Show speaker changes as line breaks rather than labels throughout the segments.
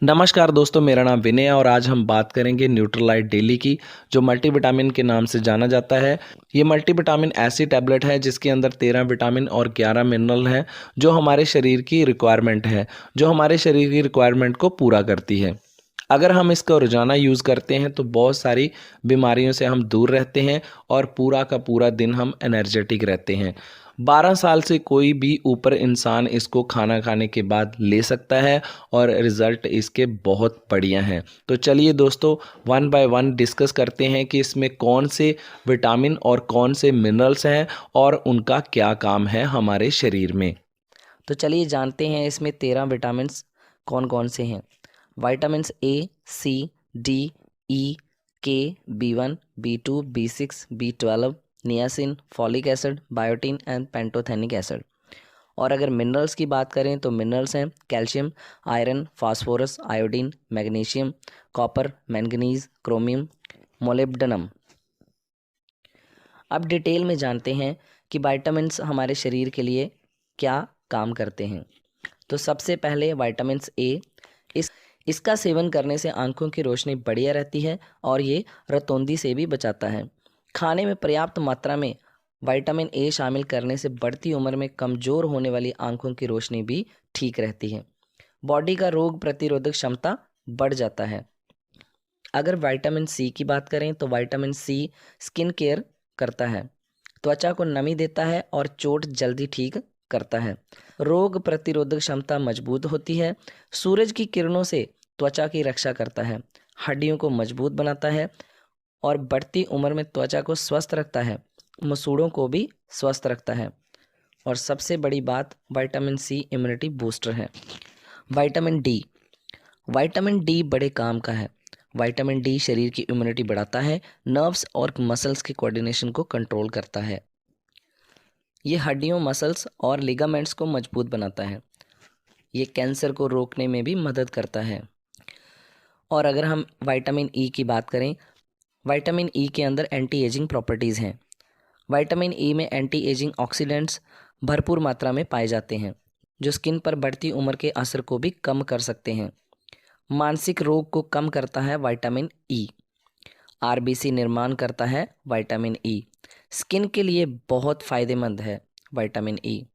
नमस्कार दोस्तों, मेरा नाम विनय है और आज हम बात करेंगे न्यूट्रलाइट डेली की, जो मल्टीविटामिन के नाम से जाना जाता है। ये मल्टीविटामिन ऐसी टैबलेट है जिसके अंदर 13 विटामिन और 11 मिनरल हैं, जो हमारे शरीर की रिक्वायरमेंट है, जो हमारे शरीर की रिक्वायरमेंट को पूरा करती है। अगर हम इसका रोज़ाना यूज़ करते हैं तो बहुत सारी बीमारियों से हम दूर रहते हैं और पूरा का पूरा दिन हम एनर्जेटिक रहते हैं। 12 साल से कोई भी ऊपर इंसान इसको खाना खाने के बाद ले सकता है और रिज़ल्ट इसके बहुत बढ़िया हैं। तो चलिए दोस्तों, वन बाय वन डिस्कस करते हैं कि इसमें कौन से विटामिन और कौन से मिनरल्स हैं और उनका क्या काम है हमारे शरीर में।
तो चलिए जानते हैं इसमें 13 विटामिन्स कौन कौन से हैं। विटामिन्स ए, सी, डी, ई, के, B1, B2, B6, B12, niacin, folic acid, biotin and pantothenic acid. और अगर मिनरल्स की बात करें तो मिनरल्स हैं calcium, iron, phosphorus, iodine, magnesium, copper, manganese, chromium, molybdenum. अब डिटेल में जानते हैं कि विटामिन्स हमारे शरीर के लिए क्या काम करते हैं। तो सबसे पहले विटामिन्स ए, इसका सेवन करने से आंखों की रोशनी बढ़िया रहती है और ये रतौंधी से भी बचाता है। खाने में पर्याप्त मात्रा में विटामिन ए शामिल करने से बढ़ती उम्र में कमज़ोर होने वाली आंखों की रोशनी भी ठीक रहती है। बॉडी का रोग प्रतिरोधक क्षमता बढ़ जाता है। अगर विटामिन सी की बात करें तो विटामिन सी स्किन केयर करता है, त्वचा को नमी देता है और चोट जल्दी ठीक करता है। रोग प्रतिरोधक क्षमता मजबूत होती है। सूरज की किरणों से त्वचा की रक्षा करता है, हड्डियों को मजबूत बनाता है और बढ़ती उम्र में त्वचा को स्वस्थ रखता है, मसूड़ों को भी स्वस्थ रखता है। और सबसे बड़ी बात, विटामिन सी इम्यूनिटी बूस्टर है। विटामिन डी बड़े काम का है। विटामिन डी शरीर की इम्यूनिटी बढ़ाता है, नर्व्स और मसल्स के कोऑर्डिनेशन को कंट्रोल करता है। ये हड्डियों, मसल्स और लिगामेंट्स को मजबूत बनाता है। ये कैंसर को रोकने में भी मदद करता है। और अगर हम विटामिन ई की बात करें, विटामिन ई के अंदर एंटी एजिंग प्रॉपर्टीज़ हैं। विटामिन ई में एंटी एजिंग ऑक्सीडेंट्स भरपूर मात्रा में पाए जाते हैं, जो स्किन पर बढ़ती उम्र के असर को भी कम कर सकते हैं। मानसिक रोग को कम करता है विटामिन ई। आरबीसी निर्माण करता है विटामिन ई। स्किन के लिए बहुत फ़ायदेमंद है विटामिन ई।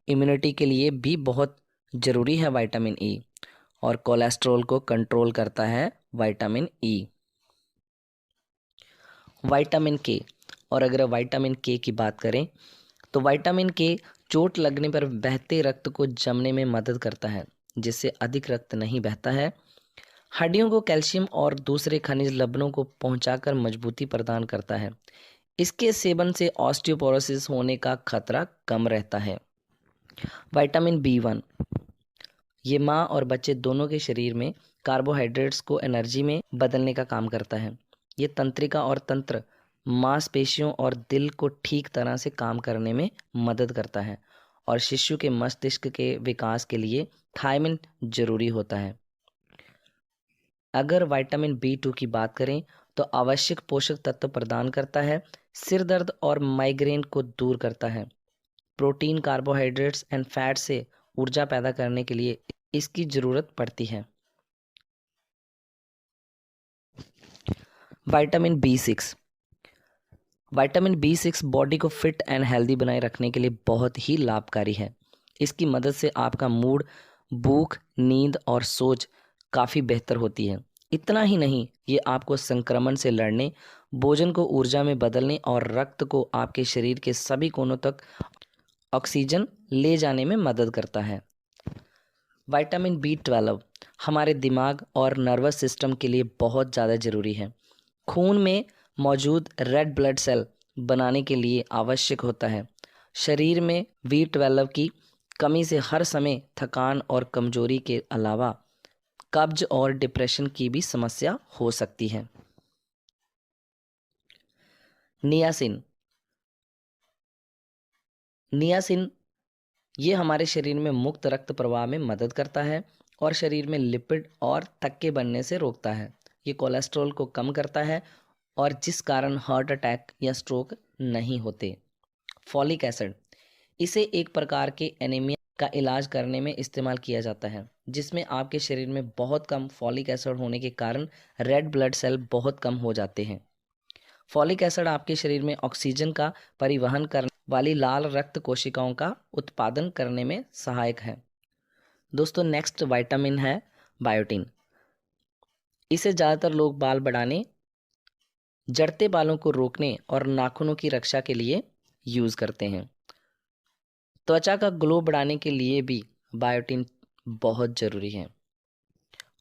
इम्यूनिटी के लिए भी बहुत ज़रूरी है विटामिन ई। और कोलेस्ट्रॉल को कंट्रोल करता है विटामिन ई। विटामिन के, और अगर विटामिन के की बात करें तो विटामिन के चोट लगने पर बहते रक्त को जमने में मदद करता है, जिससे अधिक रक्त नहीं बहता है। हड्डियों को कैल्शियम और दूसरे खनिज लवणों को पहुंचाकर मजबूती प्रदान करता है। इसके सेवन से ऑस्टियोपोरोसिस होने का खतरा कम रहता है। विटामिन B1, ये माँ और बच्चे दोनों के शरीर में कार्बोहाइड्रेट्स को एनर्जी में बदलने का काम करता है। ये तंत्रिका और तंत्र, मांसपेशियों और दिल को ठीक तरह से काम करने में मदद करता है और शिशु के मस्तिष्क के विकास के लिए थायमिन जरूरी होता है। अगर विटामिन B2 की बात करें तो आवश्यक पोषक तत्व प्रदान करता है, सिर दर्द और माइग्रेन को दूर करता है। प्रोटीन, कार्बोहाइड्रेट्स एंड फैट से ऊर्जा पैदा करने के लिए इसकी ज़रूरत पड़ती है। विटामिन B6 बॉडी को फिट एंड हेल्दी बनाए रखने के लिए बहुत ही लाभकारी है। इसकी मदद से आपका मूड, भूख, नींद और सोच काफ़ी बेहतर होती है। इतना ही नहीं, ये आपको संक्रमण से लड़ने, भोजन को ऊर्जा में बदलने और रक्त को आपके शरीर के सभी कोनों तक ऑक्सीजन ले जाने में मदद करता है। विटामिन B12 हमारे दिमाग और नर्वस सिस्टम के लिए बहुत ज़्यादा ज़रूरी है। खून में मौजूद रेड ब्लड सेल बनाने के लिए आवश्यक होता है। शरीर में B12 की कमी से हर समय थकान और कमजोरी के अलावा कब्ज और डिप्रेशन की भी समस्या हो सकती है। नियासिन ये हमारे शरीर में मुक्त रक्त प्रवाह में मदद करता है और शरीर में लिपिड और थक्के बनने से रोकता है। ये कोलेस्ट्रॉल को कम करता है और जिस कारण हार्ट अटैक या स्ट्रोक नहीं होते। फॉलिक एसिड, इसे एक प्रकार के एनीमिया का इलाज करने में इस्तेमाल किया जाता है, जिसमें आपके शरीर में बहुत कम फॉलिक एसिड होने के कारण रेड ब्लड सेल बहुत कम हो जाते हैं। फॉलिक एसिड आपके शरीर में ऑक्सीजन का परिवहन करने वाली लाल रक्त कोशिकाओं का उत्पादन करने में सहायक है। दोस्तों नेक्स्ट विटामिन है बायोटिन। इसे ज़्यादातर लोग बाल बढ़ाने, झड़ते बालों को रोकने और नाखूनों की रक्षा के लिए यूज़ करते हैं। त्वचा का ग्लो बढ़ाने के लिए भी बायोटिन बहुत ज़रूरी है।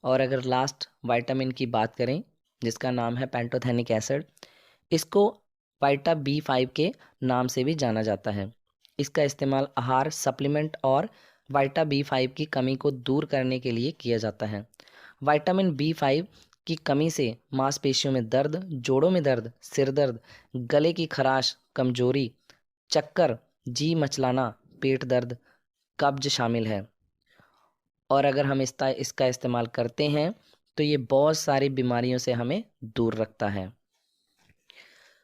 और अगर लास्ट विटामिन की बात करें जिसका नाम है पैंटोथेनिक एसिड, इसको वाइटा B5 के नाम से भी जाना जाता है। इसका इस्तेमाल आहार, सप्लीमेंट और वाइटा B5 की कमी को दूर करने के लिए किया जाता है। विटामिन B5 की कमी से मांसपेशियों में दर्द, जोड़ों में दर्द, सिर दर्द, गले की खराश, कमजोरी, चक्कर, जी मचलाना, पेट दर्द, कब्ज शामिल है। और अगर हम इसका इस्तेमाल करते हैं तो ये बहुत सारी बीमारियों से हमें दूर रखता है।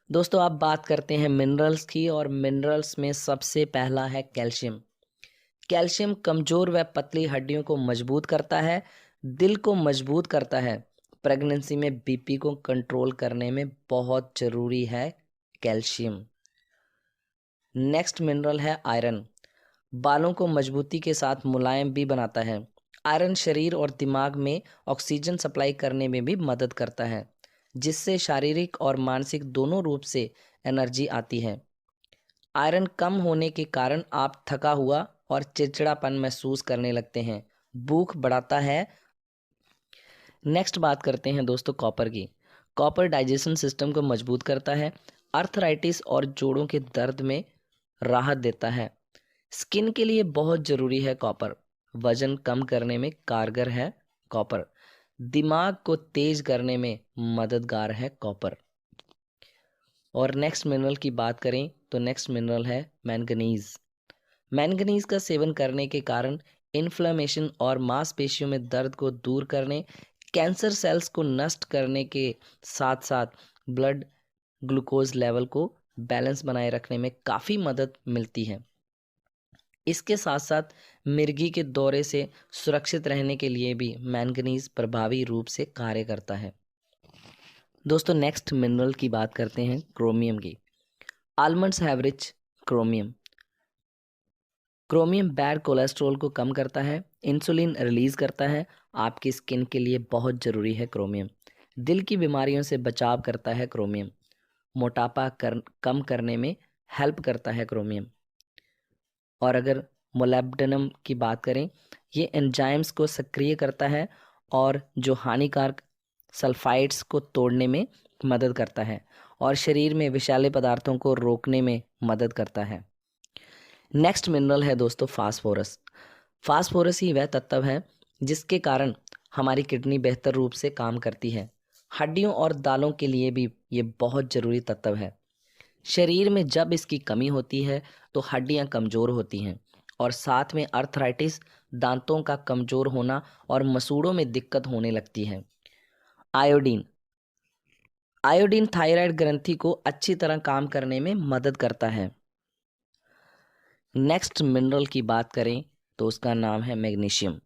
दोस्तों आप बात करते हैं मिनरल्स की, और मिनरल्स में सबसे पहला है कैल्शियम। कैल्शियम कमज़ोर व पतली हड्डियों को मजबूत करता है, दिल को मजबूत करता है। प्रेगनेंसी में BP को कंट्रोल करने में बहुत ज़रूरी है कैल्शियम। नेक्स्ट मिनरल है आयरन। बालों को मजबूती के साथ मुलायम भी बनाता है। आयरन शरीर और दिमाग में ऑक्सीजन सप्लाई करने में भी मदद करता है, जिससे शारीरिक और मानसिक दोनों रूप से एनर्जी आती है। आयरन कम होने के कारण आप थका हुआ और चिड़चिड़ापन महसूस करने लगते हैं, भूख बढ़ाता है। नेक्स्ट बात करते हैं दोस्तों कॉपर की। कॉपर डाइजेशन सिस्टम को मजबूत करता है, आर्थराइटिस और जोड़ों के दर्द में राहत देता है। स्किन के लिए बहुत ज़रूरी है कॉपर, वजन कम करने में कारगर है कॉपर, दिमाग को तेज करने में मददगार है कॉपर। और नेक्स्ट मिनरल की बात करें तो नेक्स्ट मिनरल है मैंगनीज। मैंगनीज का सेवन करने के कारण इन्फ्लेमेशन और मांसपेशियों में दर्द को दूर करने, कैंसर सेल्स को नष्ट करने के साथ साथ ब्लड ग्लूकोज लेवल को बैलेंस बनाए रखने में काफ़ी मदद मिलती है। इसके साथ साथ मिर्गी के दौरे से सुरक्षित रहने के लिए भी मैंगनीज प्रभावी रूप से कार्य करता है। दोस्तों नेक्स्ट मिनरल की बात करते हैं क्रोमियम की। Almonds have rich chromium. Chromium bad cholesterol को कम करता है, इंसुलिन रिलीज करता है। आपकी स्किन के लिए बहुत ज़रूरी है क्रोमियम। दिल की बीमारियों से बचाव करता है क्रोमियम। मोटापा कम करने में हेल्प करता है क्रोमियम। और अगर मोलिब्डेनम की बात करें, ये एंजाइम्स को सक्रिय करता है और जो हानिकारक सल्फाइड्स को तोड़ने में मदद करता है और शरीर में विषैले पदार्थों को रोकने में मदद करता है। नेक्स्ट मिनरल है दोस्तों फास्फोरस। फास्फोरस ही वह तत्व है जिसके कारण हमारी किडनी बेहतर रूप से काम करती है। हड्डियों और दालों के लिए भी ये बहुत ज़रूरी तत्व है। शरीर में जब इसकी कमी होती है तो हड्डियां कमज़ोर होती हैं और साथ में अर्थराइटिस, दांतों का कमज़ोर होना और मसूड़ों में दिक्कत होने लगती है। आयोडीन। आयोडीन थायराइड ग्रंथि को अच्छी तरह काम करने में मदद करता है। नेक्स्ट मिनरल की बात करें तो उसका नाम है मैग्नीशियम।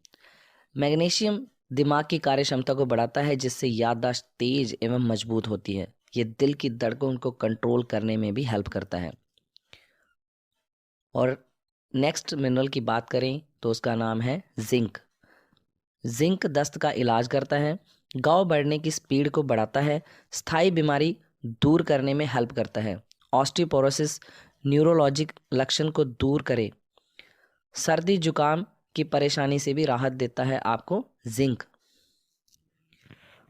मैग्नीशियम दिमाग की कार्य क्षमता को बढ़ाता है, जिससे याददाश्त तेज एवं मजबूत होती है। ये दिल की धड़कन को कंट्रोल करने में भी हेल्प करता है। और नेक्स्ट मिनरल की बात करें तो उसका नाम है जिंक। जिंक दस्त का इलाज करता है, घाव बढ़ने की स्पीड को बढ़ाता है, स्थायी बीमारी दूर करने में हेल्प करता है, ऑस्टियोपोरोसिस न्यूरोलॉजिक लक्षण को दूर करे, सर्दी जुकाम की परेशानी से भी राहत देता है आपको जिंक।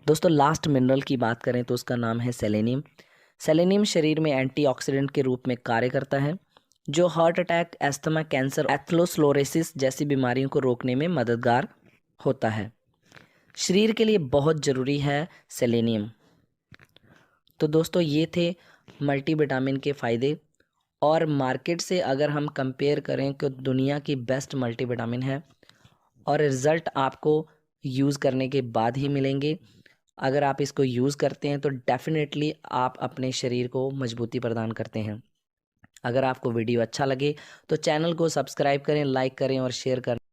दोस्तों लास्ट मिनरल की बात करें तो उसका नाम है सेलेनियम। सेलेनियम शरीर में एंटीऑक्सीडेंट के रूप में कार्य करता है, जो heart attack, asthma, cancer, atherosclerosis जैसी बीमारियों को रोकने में मददगार होता है। शरीर के लिए बहुत ज़रूरी है सेलेनियम। तो दोस्तों ये थे मल्टीविटामिन के फ़ायदे, और मार्केट से अगर हम कंपेयर करें तो दुनिया की बेस्ट मल्टीविटामिन है और रिज़ल्ट आपको यूज़ करने के बाद ही मिलेंगे। अगर आप इसको यूज़ करते हैं तो डेफिनेटली आप अपने शरीर को मजबूती प्रदान करते हैं। अगर आपको वीडियो अच्छा लगे तो चैनल को सब्सक्राइब करें, लाइक करें और शेयर करें।